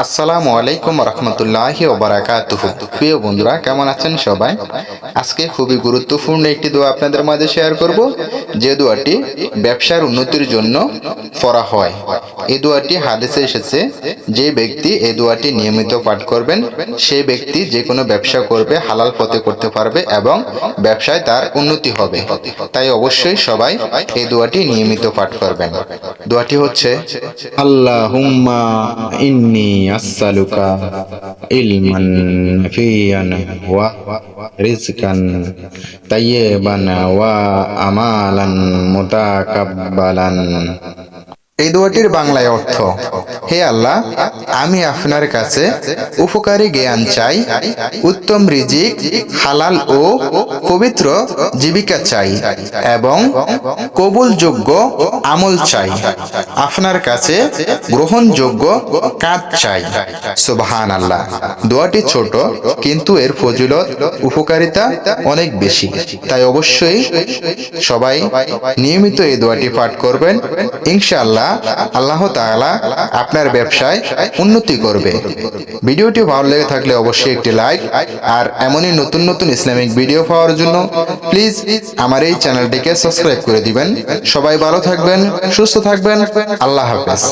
আসসালামু আলাইকুম রহমতুল্লাহি ওয়া বারাকাতুহু। প্রিয় বন্ধুরা, কেমন আছেন সবাই? আজকে খুবই গুরুত্বপূর্ণ একটি দোয়া আপনাদের মাঝে শেয়ার করব, যে দোয়াটি ব্যবসার উন্নতির জন্য পড়া হয়। এই দোয়াটি হাদিসে এসেছে, যে ব্যক্তি এই দোয়াটি নিয়মিত পাঠ করবেন সেই ব্যক্তি যে কোনো ব্যবসা করবে হালাল পথে করতে পারবে এবং ব্যবসায় তার উন্নতি হবে। তাই অবশ্যই সবাই এই দোয়াটি নিয়মিত পাঠ করবেন। দোয়াটি হচ্ছে, আল্লাহুম্মা ইন্নী আসসালুকা ইলমান নাফিয়ান ওয়া রিজকান তাইয়্যিবান ওয়া আমালান মুতাকাব্বালান। এই দোয়াটির বাংলায় অর্থ: হে আল্লাহ, আমি আপনার কাছে উপকারী জ্ঞান চাই, উত্তম রিজিক, হালাল ও পবিত্র জীবিকা চাই এবং কবুলযোগ্য আমল চাই। আপনার কাছে গ্রহণযোগ্য কাজ চাই। সুবহানাল্লাহ। দোয়াটি ছোট, কিন্তু এর ফজিলত, উপকারিতা অনেক বেশি। তাই অবশ্যই সবাই নিয়মিত এই দোয়াটি পাঠ করবেন। ইনশাআল্লাহ আল্লাহ তাআলা আপনার ব্যবসায় উন্নতি করবে। ভিডিওটি ভালো লেগে থাকলে অবশ্যই একটি লাইক, আর এমনই নতুন নতুন ইসলামিক ভিডিও পাওয়ার জন্য প্লিজ আমার এই চ্যানেলটিকে সাবস্ক্রাইব করে দিবেন। সবাই ভালো থাকবেন, সুস্থ থাকবেন। আল্লাহ হাফেজ।